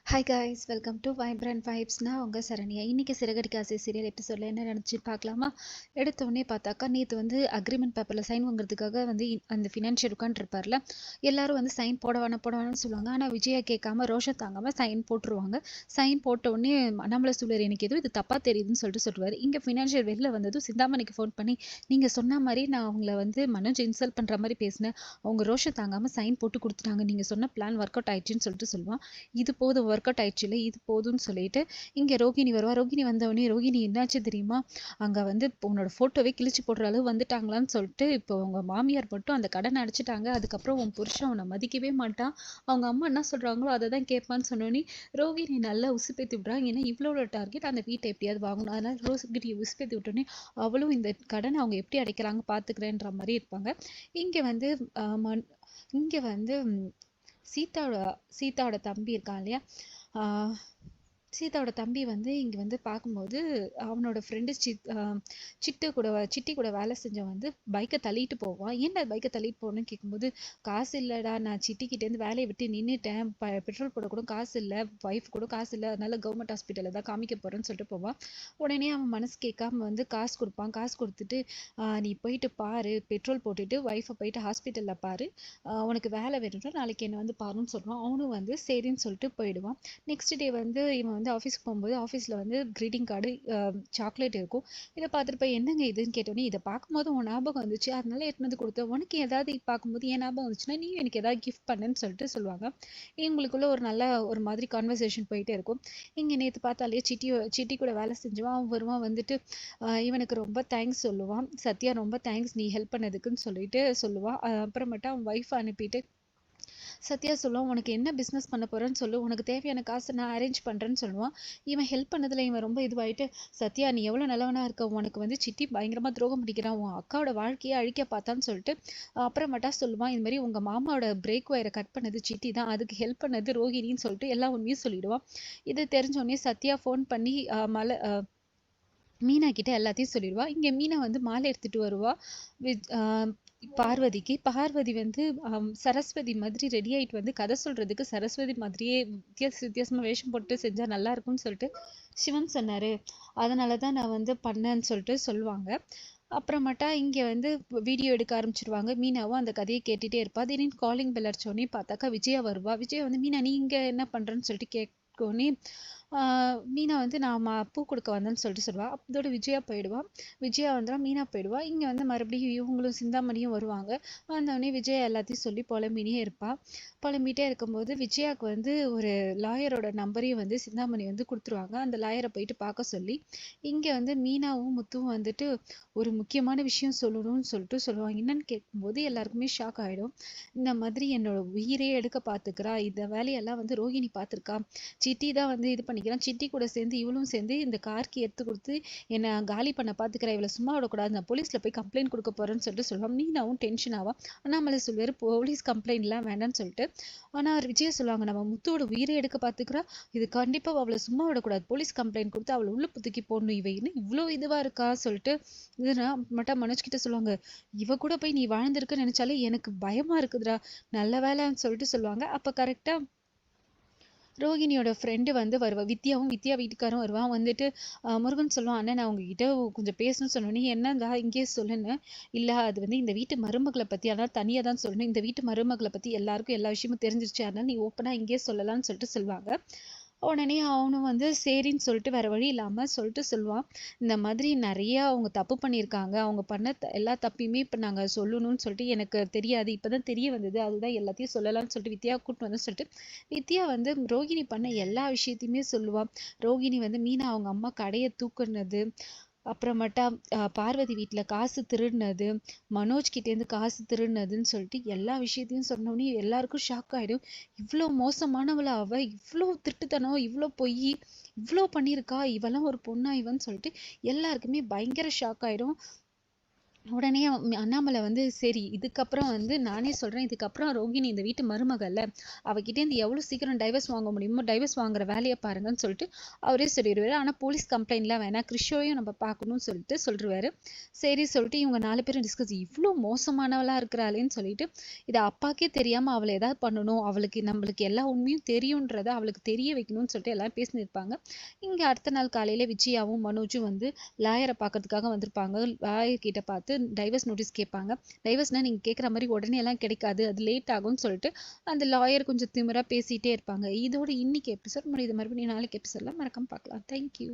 Hi guys, welcome to vibrant vibes. நான் உங்கள் சரண்யா. இன்றைக்கி சிறகடிக்க ஆசை சீரியல் எபிசோடில் என்ன நினச்சி பார்க்கலாமா? எடுத்தோடனே பார்த்தாக்கா நேற்று வந்து அக்ரிமெண்ட் பேப்பரில் சைன் வாங்குறதுக்காக வந்து அந்த ஃபினான்ஷியல் உட்காந்துருப்பார்ல, எல்லாரும் வந்து சைன் போட வேணாம்னு சொல்லுவாங்க. ஆனால் விஜயா கேட்காம ரோஷம் தாங்காமல் சைன் போட்டுருவாங்க. சைன் போட்ட உடனே நம்மளை சொல்லுவார், எனக்கு எதுவும் இது தப்பாக தெரியுதுன்னு சொல்லுவார். இங்கே ஃபினான்ஷியல் வெளில வந்ததும் சிந்தாமணிக்கு ஃபோன் பண்ணி, நீங்கள் சொன்ன மாதிரி நான் அவங்கள வந்து மனோஜ் இன்சல்ட் பண்ணுற மாதிரி பேசினேன், அவங்க ரோஷம் தாங்காமல் சைன் போட்டு கொடுத்துட்டாங்க, நீங்கள் சொன்ன பிளான் ஒர்க் அவுட் ஆயிடுச்சுன்னு சொல்லுவான். இது போதும், ஒர்க் அவுட் ஆயிடுச்சு இல்லை, இது போதும்னு சொல்லிட்டு இங்கே ரோகிணி வருவா. ரோகிணி வந்தவொடனே, ரோகிணி என்னாச்சு தெரியுமா, அங்கே வந்து உன்னோட ஃபோட்டோவே கிழிச்சு போடுற அளவு வந்துட்டாங்களான்னு சொல்லிட்டு இப்போ உங்க மாமியார் மட்டும் அந்த கடனை அடைச்சிட்டாங்க, அதுக்கப்புறம் உன் புருஷன் உன்னை மதிக்கவே மாட்டான், அவங்க அம்மா என்ன சொல்கிறாங்களோ அதை தான் கேட்பான்னு சொன்னோன்னே ரோகிணி நல்லா உசுப்பேத்தி விட்றாங்க. ஏன்னா இவ்வளோ டார்கெட் அந்த வீட்டை எப்படியாவது வாங்கணும், அதனால் ரோகிணி உசுப்பேத்தி விட்டோன்னே அவளும் இந்த கடனை அவங்க எப்படி அடைக்கிறாங்க பார்த்துக்கிறேன்ற மாதிரி இருப்பாங்க. இங்கே வந்து இங்கே வந்து சீதாவோட தம்பி இருக்கான் இல்லையா, சீதாவோட தம்பி வந்து இங்கே வந்து பார்க்கும்போது அவனோட ஃப்ரெண்டு சிட்டி கூட வேலை செஞ்சவன் வந்து பைக்கை தள்ளிட்டு போவான். ஏன்டா பைக்கை தள்ளிட்டு போகணும்னு கேட்கும்போது, காசு இல்லைடா, நான் சிட்டிக்கிட்டேருந்து வேலையை விட்டு நின்றுட்டேன், பெட்ரோல் போட கூட காசு இல்லை, ஒய்ஃப் கூட காசு இல்லை, அதனால கவர்மெண்ட் ஹாஸ்பிட்டலில் தான் காமிக்க போகிறேன்னு சொல்லிட்டு போவான். உடனே அவன் மனசு கேட்காம வந்து காசு கொடுப்பான். காசு கொடுத்துட்டு, நீ போயிட்டு பாரு, பெட்ரோல் போட்டுட்டு ஒய்ஃபை போயிட்டு ஹாஸ்பிட்டலில் பாரு, உனக்கு வேலை வேணும்னா நாளைக்கு என்னை வந்து பாருன்னு சொல்லுவான். அவனும் வந்து சரின்னு சொல்லிட்டு போயிடுவான். நெக்ஸ்ட் டே வந்து இவன் வந்து ஆஃபீஸ்க்கு போகும்போது ஆஃபீஸில் வந்து க்ரீட்டிங் கார்டு, சாக்லேட் இருக்கும். இதை பார்த்துட்டு போய் என்னங்க இதுன்னு கேட்டோன்னே, இதை பார்க்கும்போது உன் ஞாபகம் வந்துச்சு, அதனால எடுத்து வந்து கொடுத்தேன், உனக்கு ஏதாவது பார்க்கும்போது என் ஞாபகம் வந்துச்சுன்னா நீ எனக்கு ஏதாவது கிஃப்ட் பண்ணுன்னு சொல்லிட்டு சொல்லுவாங்க. இவங்களுக்குள்ள ஒரு நல்ல ஒரு மாதிரி கான்வர்சேஷன் போயிட்டே இருக்கும். இங்கே நேற்று பார்த்தாலே சிட்டி கூட வேலை செஞ்சுவான். அவன் வருவான், வந்துட்டு இவனுக்கு ரொம்ப தேங்க்ஸ் சொல்லுவான். சத்யா ரொம்ப தேங்க்ஸ் நீ ஹெல்ப் பண்ணதுக்குன்னு சொல்லிட்டு சொல்லுவான். அப்புறமேட்டு அவன் ஒய்ஃப் அனுப்பிட்டு சத்யா சொல்லுவான், உனக்கு என்ன பிஸ்னஸ் பண்ண போறேன்னு சொல்லு, உனக்கு தேவையான காசை நான் அரேஞ்ச் பண்ணுறேன்னு சொல்லுவான். இவன் ஹெல்ப் பண்ணதில் இவன் ரொம்ப இதுவாயிட்டு, சத்யா நீ எவ்வளோ நல்லவனா இருக்க, உனக்கு வந்து சிட்டி பயங்கரமாக துரோகம் பிடிக்கிறான், உன் அக்காவோட வாழ்க்கையை அழிக்க பார்த்தான்னு சொல்லிட்டு அப்புறமேட்டா சொல்லுவான், இது மாதிரி உங்கள் மாமாவோட பிரேக் ஒயரை கட் பண்ணது சிட்டி தான், அதுக்கு ஹெல்ப் பண்ணது ரோகிணின்னு சொல்லிட்டு எல்லா உண்மையும் சொல்லிடுவான். இது தெரிஞ்சோடனே சத்யா ஃபோன் பண்ணி மீனா கிட்ட எல்லாத்தையும் சொல்லிடுவா. இங்கே மீனா வந்து மாலை எடுத்துட்டு வருவா பார்வதிக்கு. பார்வதி வந்து சரஸ்வதி மாதிரி ரெடி ஆகிட்டு வந்து கதை சொல்றதுக்கு சரஸ்வதி மாதிரியே வித்தியாசமா வேஷம் போட்டு செஞ்சா நல்லா இருக்கும்னு சொல்லிட்டு சிவன் சொன்னாரு, அதனால தான் நான் வந்து பண்ணேன்னு சொல்லிட்டு சொல்லுவாங்க. அப்புறமேட்டா இங்கே வந்து வீடியோ எடுக்க ஆரம்பிச்சிருவாங்க. மீனாவும் அந்த கதையை கேட்டுகிட்டே இருப்பா. திடீர்னு காலிங் பெல் அடிச்சோடனே பார்த்தாக்கா விஜயா வருவா. விஜயா வந்து, மீனா நீ இங்கே என்ன பண்ணுறேன்னு சொல்லிட்டு கேட்கோன்னே மீனா வந்து நான் பூ கொடுக்க வந்தேன்னு சொல்லிட்டு சொல்லுவாள். அதோட விஜயா போயிடுவான். விஜயா வந்துடும், மீனா போயிடுவா. இங்கே வந்து மறுபடியும் இவங்களும் சிந்தாமணியும் வருவாங்க. வந்தோடனே விஜயா எல்லாத்தையும் சொல்லி புலம்பினே இருப்பாள். புலம்பிகிட்டே இருக்கும்போது விஜயாவுக்கு வந்து ஒரு லாயரோட நம்பரையும் வந்து சிந்தாமணி வந்து கொடுத்துருவாங்க. அந்த லாயரை போயிட்டு பார்க்க சொல்லி இங்கே வந்து மீனாவும் முத்துவும் வந்துட்டு ஒரு முக்கியமான விஷயம் சொல்லணும்னு சொல்லிட்டு சொல்லுவாங்க. என்னன்னு கேட்கும்போது எல்லாருக்குமே ஷாக் ஆகிடும். இந்த மாதிரி என்னோட உயிரே எடுக்க பார்த்துக்கிறா, இந்த வேலையெல்லாம் வந்து ரோகிணி பார்த்துருக்கா, சிட்டி தான் வந்து இது பண்ணிக்கிறான், சிட்டி கூட சேர்ந்து இவளும் சேர்ந்து இந்த கார்க்கு எடுத்து கொடுத்து என்னை காலி பண்ண பார்த்துக்கிறா, இவளை சும்மா விடக்கூடாது, நான் போலீஸில் போய் கம்ப்ளைண்ட் கொடுக்க போகிறேன்னு சொல்லிட்டு சொல்லுவான். மீனாவும் டென்ஷன் ஆவா. அண்ணாமலை சொல்லுவார், போலீஸ் கம்ப்ளைண்ட்லாம் வேண்டாம்னு சொல்லிட்டு. ஆனால் விஜய் சொல்லுவாங்க, நம்ம முத்துவோட உயிரை எடுக்க பார்த்துக்கிறா, இது கண்டிப்பாக அவளை சும்மா விடக்கூடாது, போலீஸ் கம்ப்ளைண்ட் கொடுத்து அவளை உள்ள புத்துக்கி போடணும், இவ இன்னும் இவ்வளோ இதுவாக இருக்கா சொல்லிட்டு இதுனா மட்டும் மனோஜ் கிட்ட சொல்லுவாங்க, இவ கூட போய் நீ வாழ்ந்திருக்க நினைச்சாலே எனக்கு பயமா இருக்குதுடா, நல்ல வேலைன்னு சொல்லிட்டு சொல்லுவாங்க. அப்போ கரெக்டாக ரோகிணியோட ஃப்ரெண்டு வந்து வருவா, வித்யா வீட்டுக்காரும் வருவான். வந்துட்டு முருகன் சொல்லுவான், அண்ணன் நான் உங்ககிட்ட கொஞ்சம் பேசணும்னு சொன்னோன்னே, என்னங்க இங்கேயே சொல்லுன்னு, இல்லை அது வந்து இந்த வீட்டு மருமகளை பற்றி, அதனால் தனியாக தான் சொல்லணும், இந்த வீட்டு மருமகளை பற்றி எல்லாருக்கும் எல்லா விஷயமும் தெரிஞ்சிருச்சு, அதனால் நீ ஓப்பனாக இங்கேயே சொல்லலாம்னு சொல்லிட்டு சொல்லுவாங்க. உடனே அவனும் வந்து சரின்னு சொல்லிட்டு வேற வழி இல்லாமல் சொல்லிட்டு சொல்லுவான், இந்த மாதிரி நிறைய அவங்க தப்பு பண்ணியிருக்காங்க, அவங்க பண்ண எல்லா தப்பையுமே இப்போ நாங்கள் சொல்லணும்னு சொல்லிட்டு எனக்கு தெரியாது, இப்போதான் தெரிய வந்தது, அதுதான் எல்லாத்தையும் சொல்லலாம்னு சொல்லிட்டு வித்யா கூப்பிட்டு வந்து சொல்லிட்டு வித்யா வந்து ரோகிணி பண்ண எல்லா விஷயத்தையுமே சொல்லுவாள். ரோகிணி வந்து மீனா அவங்க அம்மா கடையை தூக்குனது, அப்புறமேட்டா பார்வதி வீட்டில் காசு திருடினது, மனோஜ் கிட்டேருந்து காசு திருடினதுன்னு சொல்லிட்டு எல்லா விஷயத்தையும் சொன்னோன்னே எல்லாருக்கும் ஷாக் ஆகிடும். இவ்வளோ மோசமானவளா அவள், இவ்வளோ திருட்டுத்தனம், இவ்வளோ பொய், இவ்வளோ பண்ணியிருக்கா, இவெல்லாம் ஒரு பொண்ணா இவன்னு சொல்லிட்டு எல்லாருக்குமே பயங்கர ஷாக் ஆகிடும். உடனே அண்ணாமலை வந்து சரி இதுக்கப்புறம் வந்து நானே சொல்றேன், இதுக்கப்புறம் ரோகிணி இந்த வீட்டு மருமகள்ல, அவகிட்ட இருந்து எவ்வளவு சீக்கிரம் டைவர்ஸ் வாங்க முடியுமோ டைவர்ஸ் வாங்குற வேலையை பாருங்கன்னு சொல்லிட்டு அவரே சொல்லிடுவாரு. ஆனா போலீஸ் கம்ப்ளைண்ட்லாம் வேணாம், கிறிஷோவையும் நம்ம பார்க்கணும்னு சொல்லிட்டு சொல்லிடுவாரு. சரி சொல்லிட்டு இவங்க 4 பேரும் டிஸ்கஸ், இவ்வளோ மோசமானவளா இருக்கிறாளேன்னு சொல்லிட்டு இதை அப்பாக்கே தெரியாம அவளை ஏதாவது பண்ணணும், அவளுக்கு நம்மளுக்கு எல்லா உண்மையும் தெரியுன்றத அவளுக்கு தெரிய வைக்கணும்னு சொல்லிட்டு எல்லாரும் பேசினிருப்பாங்க. இங்க அடுத்த நாள் காலையில விஜயாவும் மனோஜும் வந்து லாயரை பார்க்கறதுக்காக வந்திருப்பாங்க. லாயர் கிட்ட பார்த்து டைவர்ஸ் நோட்டீஸ் கேட்பாங்க. டைவர்ஸ்னா நீங்க கேட்குற மாதிரி உடனே எல்லாம் கிடைக்காது, அது லேட் ஆகும்னு சொல்லிட்டு அந்த லாயர் கொஞ்சம் திமிரா பேசிட்டே இருப்பாங்க. இதோட இன்னைக்கு எபிசோட் முடியுது. மறுபடியும் நாளைக்கு எபிசோட்ல மறக்காம பார்க்கலாம். தேங்க்யூ.